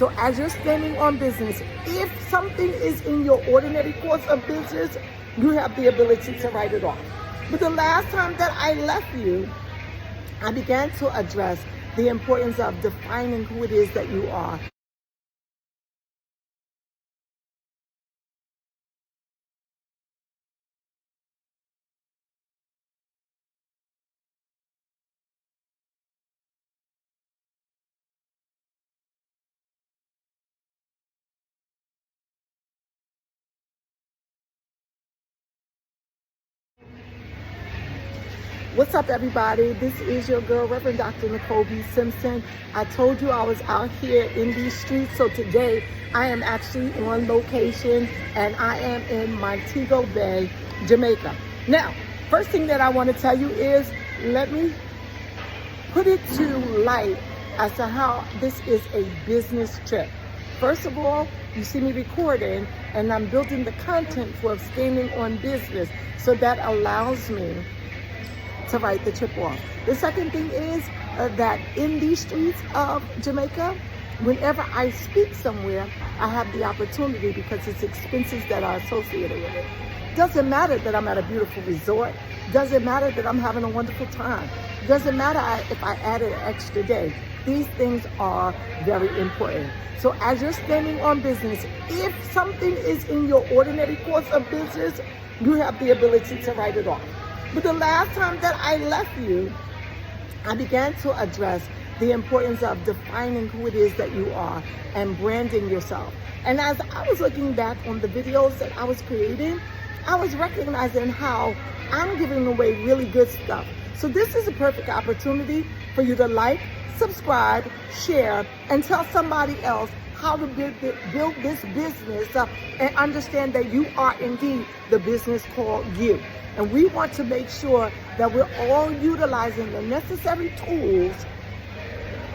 So as you're standing on business, if something is in your ordinary course of business, you have the ability to write it off. But the last time that I left you, I began to address the importance of defining who it is that you are. What's up, everybody? This is your girl, Reverend Dr. Nicole B. Simpson. I told you I was out here in these streets, so today I am actually on location and I am in Montego Bay, Jamaica. Now, first thing that I want to tell you is, let me put it to light as to how this is a business trip. First of all, you see me recording and I'm building the content for standing on business, so that allows me to write the trip off. The second thing is that in these streets of Jamaica, whenever I speak somewhere, I have the opportunity, because it's expenses that are associated with it. Doesn't matter that I'm at a beautiful resort. Doesn't matter that I'm having a wonderful time. Doesn't matter if I added an extra day. These things are very important. So as you're standing on business, if something is in your ordinary course of business, you have the ability to write it off. But the last time that I left you, I began to address the importance of defining who it is that you are and branding yourself. And as I was looking back on the videos that I was creating, I was recognizing how I'm giving away really good stuff. So this is a perfect opportunity for you to like, subscribe, share, and tell somebody else how to build this business up and understand that you are indeed the business called you. And we want to make sure that we're all utilizing the necessary tools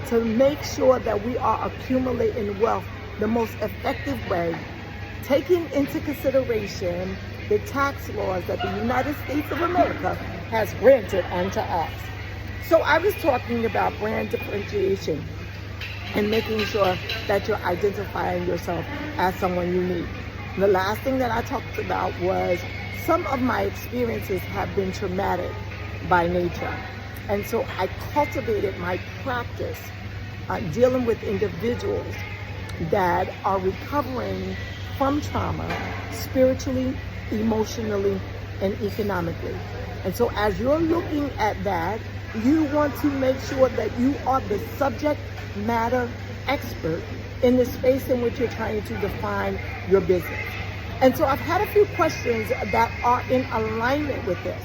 to make sure that we are accumulating wealth the most effective way, taking into consideration the tax laws that the United States of America has granted unto us. So I was talking about brand differentiation and making sure that you're identifying yourself as someone unique. The last thing that I talked about was some of my experiences have been traumatic by nature. And so I cultivated my practice dealing with individuals that are recovering from trauma spiritually, emotionally, and economically. And so as you're looking at that, you want to make sure that you are the subject matter expert in the space in which you're trying to define your business. And so I've had a few questions that are in alignment with this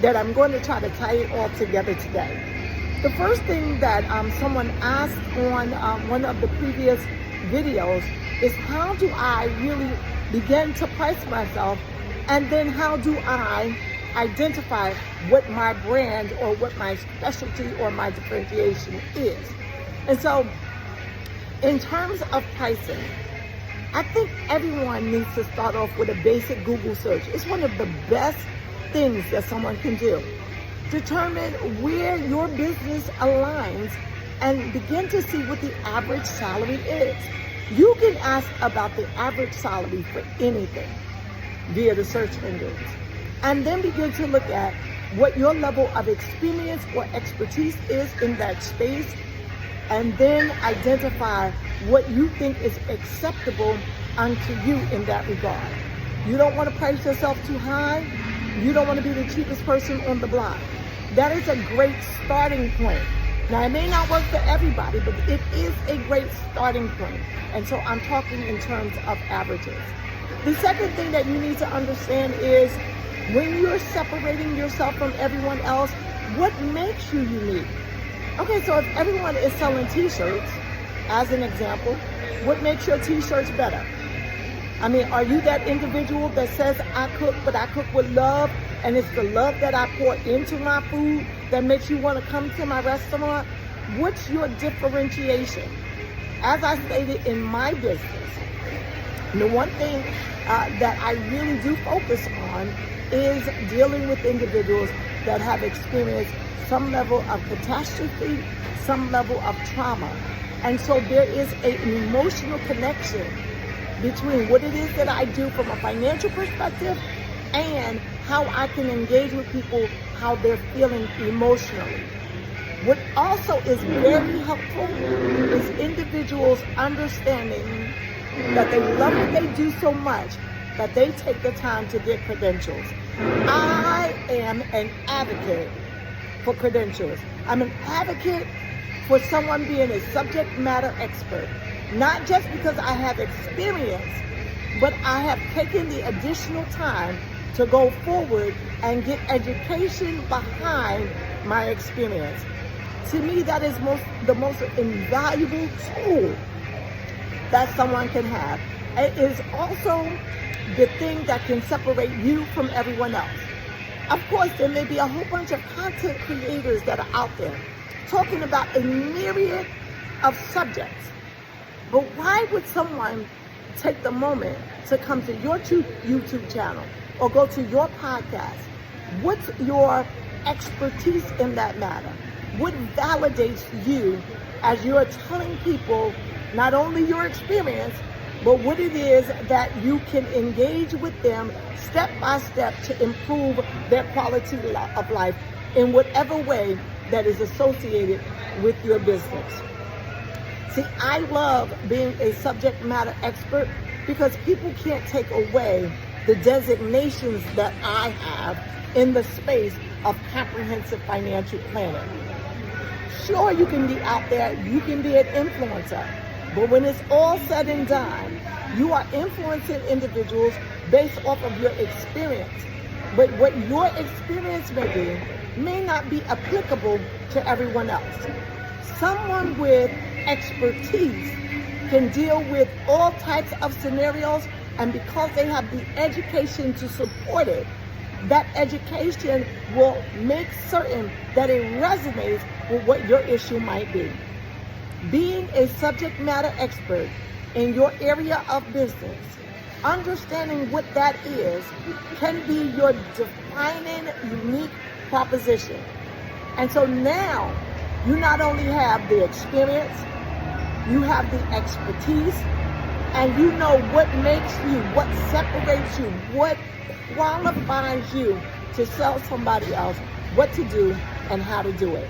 that I'm going to try to tie it all together today. The first thing that someone asked on one of the previous videos is, how do I really begin to price myself? And then how do I identify what my brand or what my specialty or my differentiation is? And so in terms of pricing, I think everyone needs to start off with a basic Google search. It's one of the best things that someone can do. Determine where your business aligns and begin to see what the average salary is. You can ask about the average salary for anything via the search engines, and then begin to look at what your level of experience or expertise is in that space, and then identify what you think is acceptable unto you in that regard. You don't want to price yourself too high. You don't want to be the cheapest person on the block. That is a great starting point. Now, it may not work for everybody, but it is a great starting point. And so I'm talking in terms of averages. The second thing that you need to understand is, when you're separating yourself from everyone else, what makes you unique? Okay, so if everyone is selling t-shirts, as an example, what makes your t-shirts better? I mean, are you that individual that says, I cook, but I cook with love, and it's the love that I pour into my food that makes you want to come to my restaurant? What's your differentiation? As I stated in my business, the one thing that I really do focus on is dealing with individuals that have experienced some level of catastrophe, some level of trauma. And so there is an emotional connection between what it is that I do from a financial perspective and how I can engage with people, how they're feeling emotionally. What also is very helpful is individuals understanding that they love what they do so much that they take the time to get credentials. I am an advocate for credentials. I'm an advocate for someone being a subject matter expert, not just because I have experience, but I have taken the additional time to go forward and get education behind my experience. To me, that is the most invaluable tool that someone can have. It is also the thing that can separate you from everyone else. Of course, there may be a whole bunch of content creators that are out there talking about a myriad of subjects. But why would someone take the moment to come to your YouTube channel or go to your podcast? What's your expertise in that matter? What validates you as you're telling people not only your experience, but what it is that you can engage with them step by step to improve their quality of life in whatever way that is associated with your business. See, I love being a subject matter expert because people can't take away the designations that I have in the space of comprehensive financial planning. Sure, you can be out there, you can be an influencer, but when it's all said and done, you are influencing individuals based off of your experience. But what your experience may not be applicable to everyone else. Someone with expertise can deal with all types of scenarios, and because they have the education to support it, that education will make certain that it resonates with what your issue might be. Being a subject matter expert in your area of business, understanding what that is, can be your defining unique proposition. And so now you not only have the experience, you have the expertise, and you know what makes you, what separates you, what qualifies you to tell somebody else what to do and how to do it.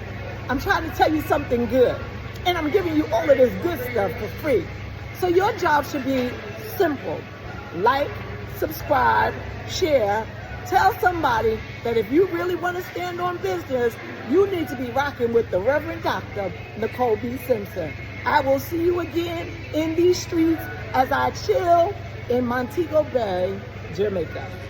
I'm trying to tell you something good, and I'm giving you all of this good stuff for free. So your job should be simple. Like, subscribe, share, tell somebody that if you really want to stand on business, you need to be rocking with the Reverend Dr. Nicole B. Simpson. I will see you again in these streets as I chill in Montego Bay, Jamaica.